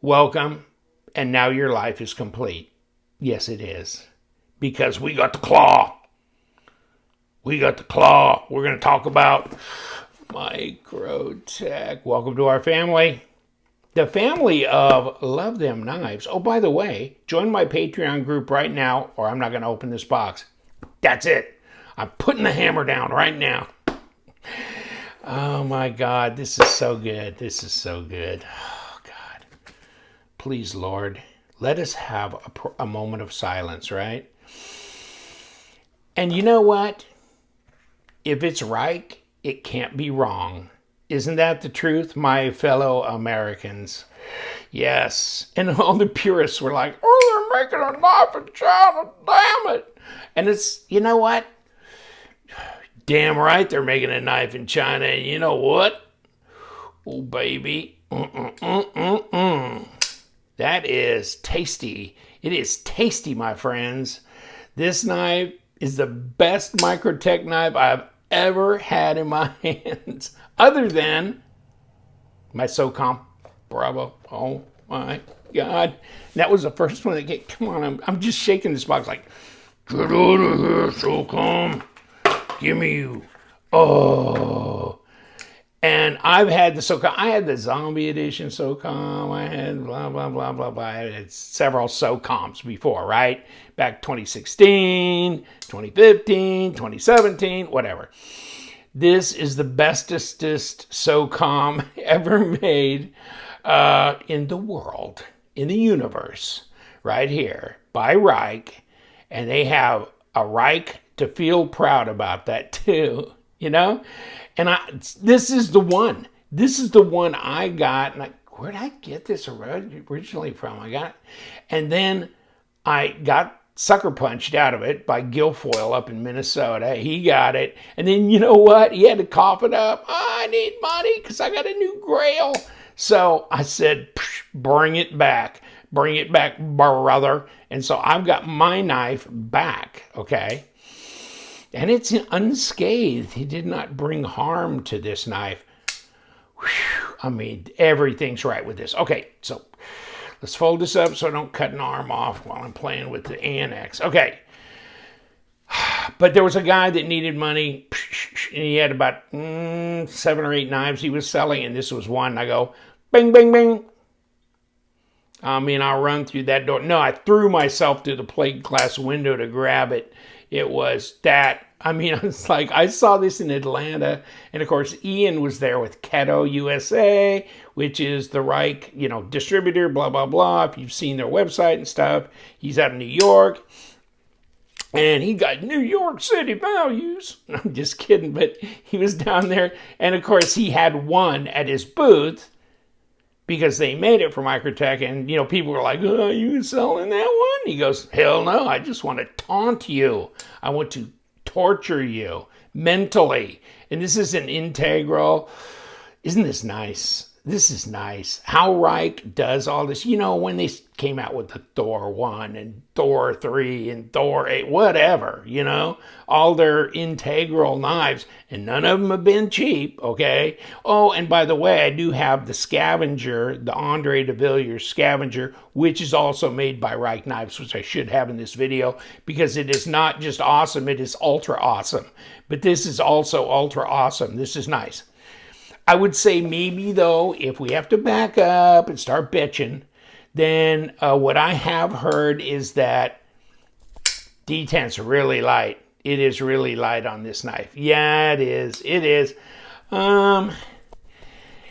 welcome, and now your life is complete. Yes, it is. Because we got the claw. We got the claw. We're going to talk about Microtech. Welcome to our family. The family of Love Them Knives. Oh, by the way, join my Patreon group right now, or I'm not going to open this box. That's it. I'm putting the hammer down right now. Oh, my God. This is so good. This is so good. Oh, God. Please, Lord, let us have a moment of silence, right? And you know what? If it's right, it can't be wrong. Isn't that the truth, my fellow Americans? Yes. And all the purists were like, oh, they're making a knife in China, damn it. And it's, you know what? Damn right they're making a knife in China. And you know what? Oh, baby. That is tasty. It is tasty, my friends. This knife is the best Microtech knife I've ever had in my hands, other than my SOCOM Bravo. Oh my God. That was the first one that came. Come on, I'm just shaking this box like, get out of here, SOCOM. Give me you. Oh. And I've had the SOCOM. I had the Zombie Edition SOCOM. I had blah, blah, blah, blah, blah. I had several SOCOMs before, right? Back 2016, 2015, 2017, whatever. This is the bestest SOCOM ever made in the world, in the universe, right here, by Reich. And they have a Reich to feel proud about that too, you know? And this is the one. This is the one I got. And where did I get this originally from? I got it. And then I got sucker punched out of it by Guilfoyle up in Minnesota. He got it. And then you know what? He had to cough it up. Oh, I need money because I got a new Grail. So I said, bring it back. Bring it back, brother. And so I've got my knife back, okay? And it's unscathed. He did not bring harm to this knife. Whew. I mean, everything's right with this. Okay, so let's fold this up so I don't cut an arm off while I'm playing with the Anax. Okay. But there was a guy that needed money, and he had about 7 or 8 knives he was selling, and this was one. I go, bing, bing, bing. I mean, I'll run through that door. No, I threw myself through the plate glass window to grab it. It was that. I mean, I was like, I saw this in Atlanta. And of course, Ian was there with Keto USA, which is the Reich, distributor, blah, blah, blah. If you've seen their website and stuff, he's out of New York. And he got New York City values. I'm just kidding, but he was down there. And of course, he had one at his booth because they made it for Microtech. And, people were like, oh, you selling that one? He goes, hell no, I just want to taunt you. I want to torture you mentally. And this is an integral. Isn't this nice? This is nice. How Reich does all this. When they came out with the Thor 1 and Thor 3 and Thor 8, whatever, all their integral knives, and none of them have been cheap, okay? Oh, and by the way, I do have the Scavenger, the Andre de Villiers Scavenger, which is also made by Reich Knives, which I should have in this video, because it is not just awesome, it is ultra awesome. But this is also ultra awesome. This is nice. I would say maybe, though, if we have to back up and start bitching, then what I have heard is that detent's really light. It is really light on this knife. Yeah, it is. It is.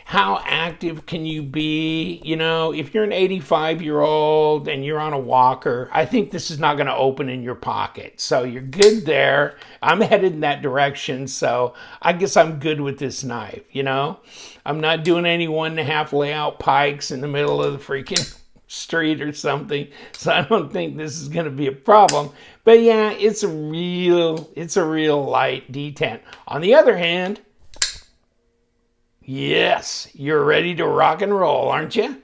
How active can you be? If you're an 85-year-old and you're on a walker, I think this is not going to open in your pocket. So you're good there. I'm headed in that direction, so I guess I'm good with this knife, I'm not doing any 1.5 layout pikes in the middle of the freaking street or something, so I don't think this is going to be a problem. But yeah, it's a real light detent. On the other hand, yes, you're ready to rock and roll, aren't you?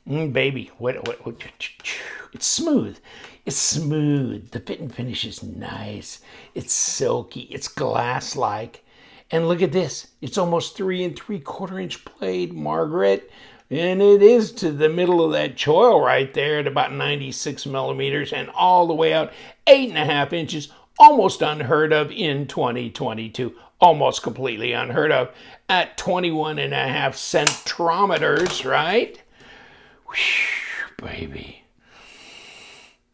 Baby, what? It's smooth. It's smooth. The fit and finish is nice. It's silky. It's glass-like. And look at this. It's almost 3 3/4 inch blade, Margaret. And it is to the middle of that choil right there at about 96 millimeters and all the way out 8.5 inches, almost unheard of in 2022. Almost completely unheard of at 21.5 centimeters, right? Whew, baby.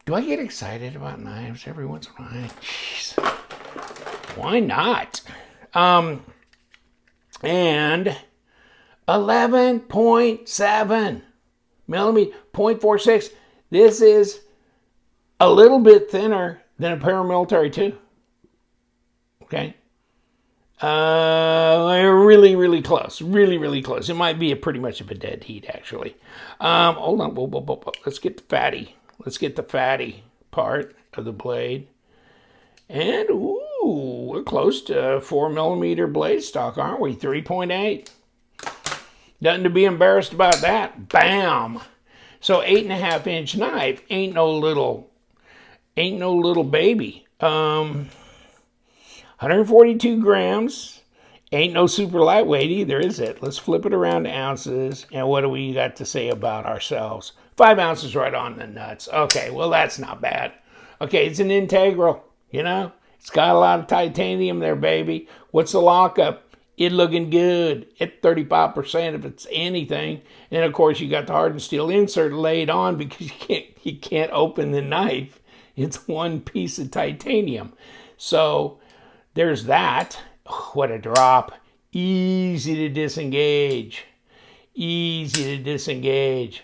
Do I get excited about knives every once in a while? Jeez. Why not? And 11.7 millimeter, 0.46. This is a little bit thinner than a paramilitary 2. Okay. Really, really close. Really, really close. It might be pretty much of a dead heat, actually. Hold on. Whoa. Let's get the fatty. Let's get the fatty part of the blade. And, ooh, we're close to 4 millimeter blade stock, aren't we? 3.8. Nothing to be embarrassed about that. Bam. So 8.5 inch knife ain't no little baby. 142 grams. Ain't no super lightweight either, is it? Let's flip it around to ounces. And what do we got to say about ourselves? 5 ounces right on the nuts. Okay, well, that's not bad. Okay, it's an integral, you know? It's got a lot of titanium there, baby. What's the lockup? It looking good at 35% if it's anything. And of course, you got the hardened steel insert laid on because you can't open the knife. It's one piece of titanium. So there's that. Oh, what a drop. Easy to disengage. Easy to disengage.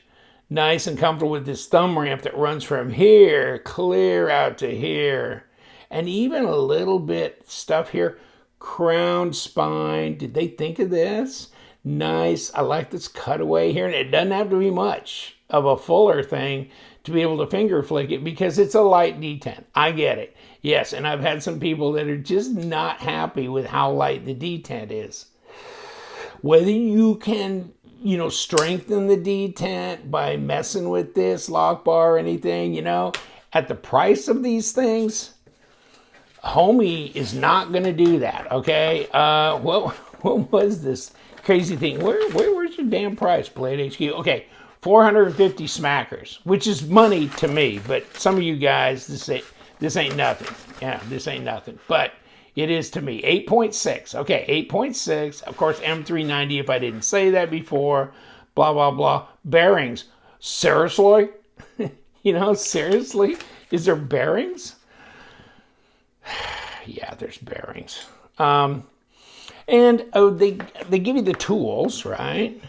Nice and comfortable with this thumb ramp that runs from here clear out to here. And even a little bit stuff here. Crown spine. Did they think of this? Nice. I like this cutaway here. And it doesn't have to be much of a fuller thing to be able to finger flick it because it's a light detent. I get it. Yes, and I've had some people that are just not happy with how light the detent is. Whether you can, strengthen the detent by messing with this lock bar or anything, at the price of these things, homie is not going to do that, okay? What was this crazy thing? Where's your damn price, Blade HQ? Okay, 450 smackers, which is money to me, but some of you guys, this ain't nothing. Yeah, this ain't nothing, but it is to me. 8.6, okay, 8.6. Of course, M390, if I didn't say that before, blah, blah, blah. Bearings, seriously? Seriously? Is there bearings? Yeah, there's bearings. And they give you the tools, right?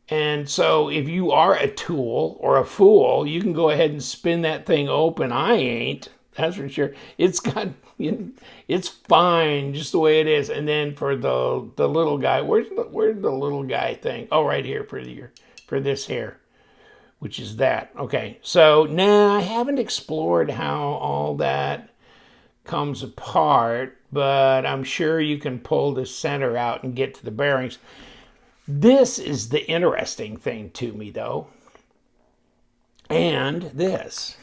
And so if you are a tool or a fool, you can go ahead and spin that thing open. I ain't, that's for sure. It's fine just the way it is. And then for the little guy, where's the little guy thing? Oh, right here for this here, which is that. Okay, so now I haven't explored how all that comes apart, but I'm sure you can pull the center out and get to the bearings. This is the interesting thing to me, though. And this.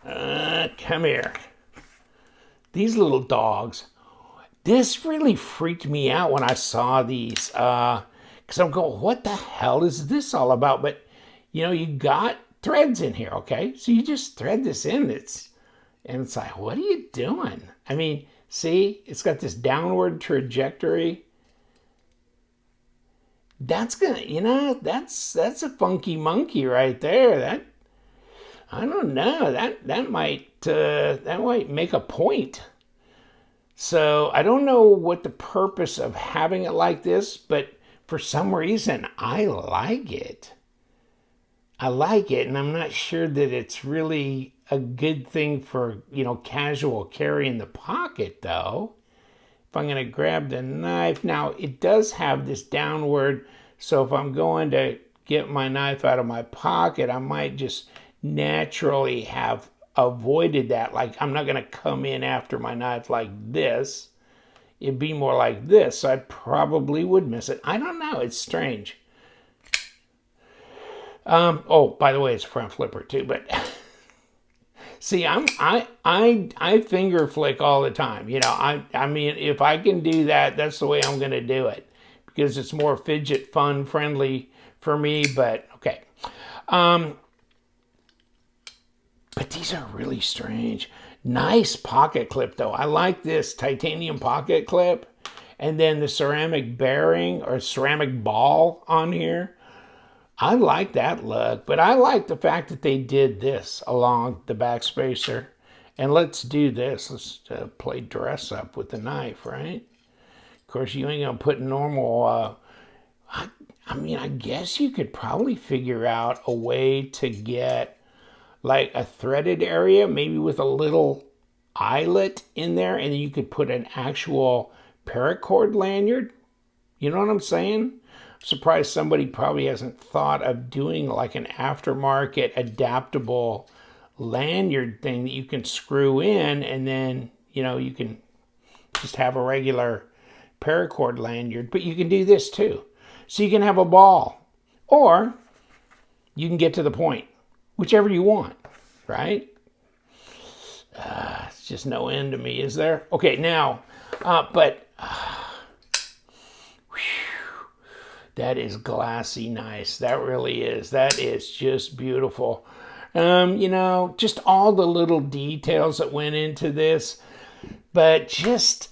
Come here. These little dogs. This really freaked me out when I saw these. Because I'm going, what the hell is this all about? But, you got threads in here, okay? So you just thread this in. And it's like, what are you doing? I mean, see? It's got this downward trajectory. That's gonna, that's a funky monkey right there. That, I don't know. That might make a point. So I don't know what the purpose of having it like this, but for some reason I like it. I like it, and I'm not sure that it's really a good thing for, casual carry in the pocket, though. If I'm going to grab the knife, now it does have this downward, so if I'm going to get my knife out of my pocket, I might just naturally have avoided that. Like, I'm not going to come in after my knife like this. It'd be more like this, so I probably would miss it. I don't know. It's strange. Oh, by the way, it's a front flipper too, but see, I finger flick all the time. I mean, if I can do that, that's the way I'm going to do it because it's more fidget fun friendly for me, but okay. But these are really strange. Nice pocket clip, though. I like this titanium pocket clip. And then the ceramic bearing or ceramic ball on here. I like that look, but I like the fact that they did this along the back spacer. And let's do this. Let's play dress up with the knife, right? Of course, you ain't gonna put normal, I mean, I guess you could probably figure out a way to get like a threaded area, maybe with a little eyelet in there, and then you could put an actual paracord lanyard. You know what I'm saying? I'm surprised somebody probably hasn't thought of doing like an aftermarket adaptable lanyard thing that you can screw in, and then, you know, you can just have a regular paracord lanyard, but you can do this too. So you can have a ball, or you can get to the point, whichever you want, right? It's just no end to me, is there? Okay, now, that is glassy nice. That really is. That is just beautiful. You know, just all the little details that went into this. But just,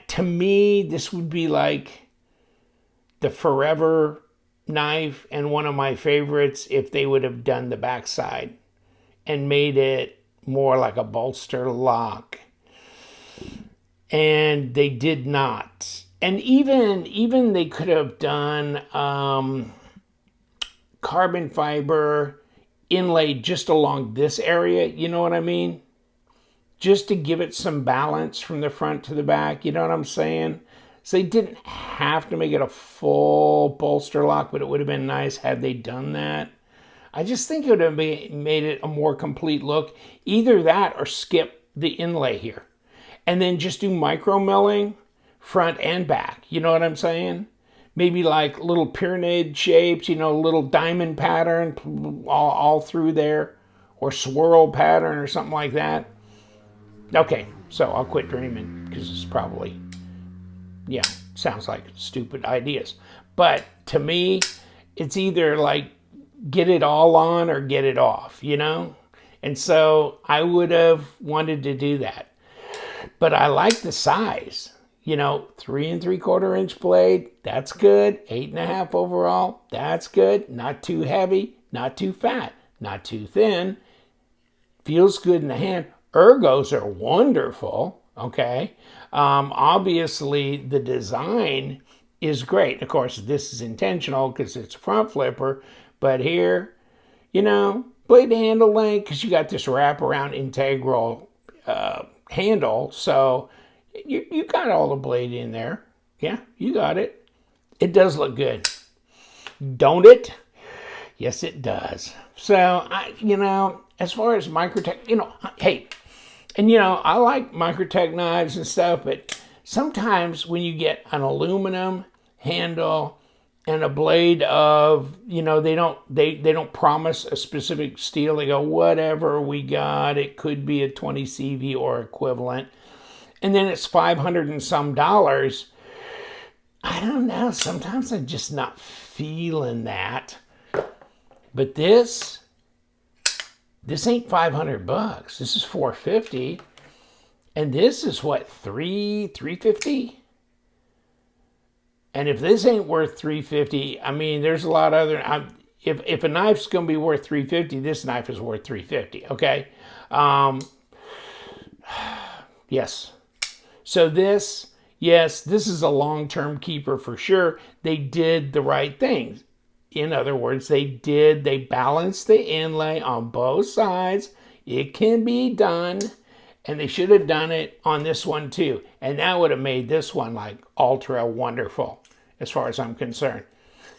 to me, this would be like the forever knife and one of my favorites if they would have done the backside and made it more like a bolster lock. And they did not. And even they could have done carbon fiber inlaid just along this area, you know what I mean? Just to give it some balance from the front to the back, you know what I'm saying? So they didn't have to make it a full bolster lock, but it would have been nice had they done that. I just think it would have made it a more complete look. Either that or skip the inlay here. And then just do micro milling front and back. You know what I'm saying? Maybe like little pyramid shapes, you know, little diamond pattern all through there. Or swirl pattern or something like that. Okay, so I'll quit dreaming because it's probably, yeah, sounds like stupid ideas. But to me, it's either like get it all on or get it off, you know? And so I would have wanted to do that. But I like the size, you know, 3 3/4 inch blade. That's good. 8.5 overall. That's good. Not too heavy, not too fat, not too thin. Feels good in the hand. Ergos are wonderful. Okay. Obviously the design is great. Of course, this is intentional because it's a front flipper, but here, you know, blade to handle length, because you got this wraparound integral handle, so you got all the blade in there. Yeah, you got it. It does look good, don't it? Yes, it does. So you know, as far as Microtech, you know, hey, and you know, I like Microtech knives and stuff, but sometimes when you get an aluminum handle and a blade of, you know, they don't promise a specific steel. They go, whatever we got, it could be a 20 CV or equivalent. And then it's $500 and some. I don't know. Sometimes I'm just not feeling that. But this ain't $500. This is $450. And this is what, $350? And if this ain't worth $350, I mean, there's a lot of other. If a knife's going to be worth $350, this knife is worth $350. Okay. Yes. So this, yes, this is a long-term keeper for sure. They did the right things. In other words, they balanced the inlay on both sides. It can be done. And they should have done it on this one too. And that would have made this one like ultra wonderful as far as I'm concerned.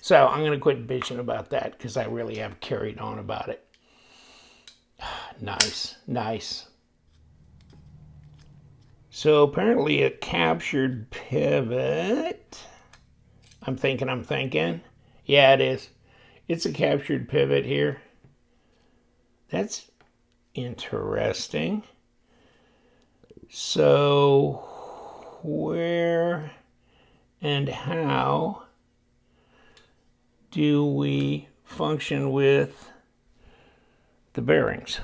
So I'm going to quit bitching about that because I really have carried on about it. Nice, nice. So apparently a captured pivot. I'm thinking. Yeah, it is. It's a captured pivot here. That's interesting. So where and how do we function with the bearings?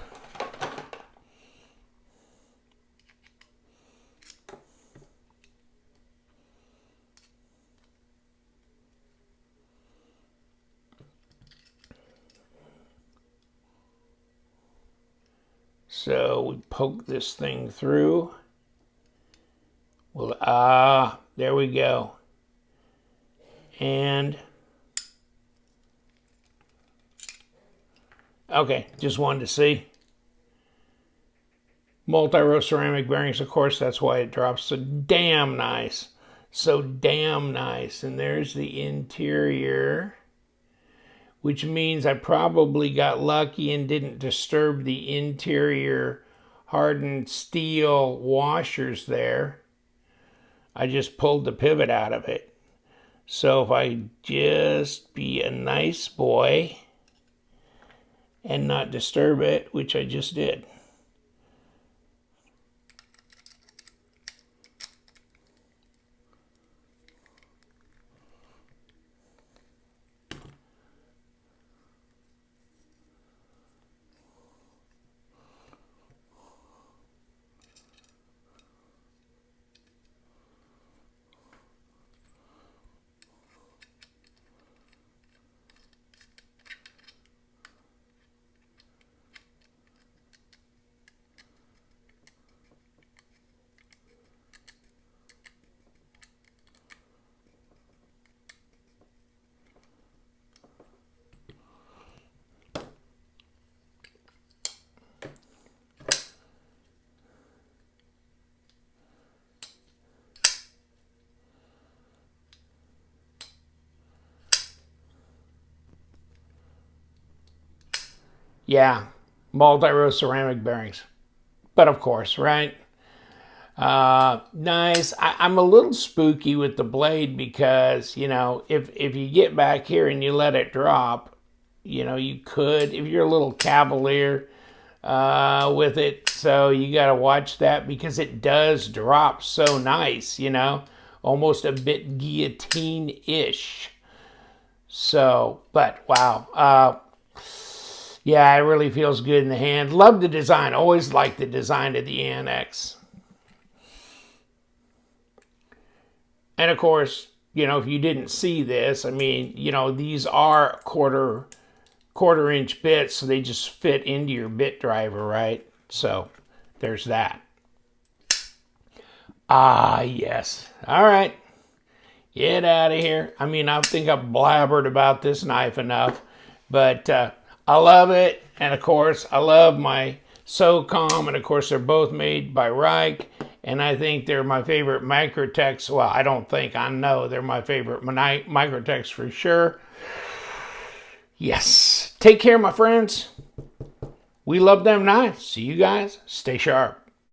So we poke this thing through. Well, there we go. And okay, just wanted to see. Multi-row ceramic bearings, of course, that's why it drops so damn nice. So damn nice. And there's the interior, which means I probably got lucky and didn't disturb the interior hardened steel washers there. I just pulled the pivot out of it. So if I just be a nice boy and not disturb it, which I just did. Yeah, multi-row ceramic bearings. But of course, right? Nice. I'm a little spooky with the blade because, you know, if you get back here and you let it drop, you know, you could, if you're a little cavalier with it. So you got to watch that because it does drop so nice, you know, almost a bit guillotine-ish. So, but wow. Yeah, it really feels good in the hand. Love the design. Always liked the design of the Anax. And of course, you know, if you didn't see this, I mean, you know, these are quarter inch bits, so they just fit into your bit driver, right? So there's that. Ah, yes. All right. Get out of here. I mean, I think I've blabbered about this knife enough, but I love it. And of course, I love my SOCOM, and of course, they're both made by Reich. And I think they're my favorite Microtechs. Well, I don't think, I know they're my favorite Microtechs for sure. Yes. Take care, my friends. We love them knives. See you guys. Stay sharp.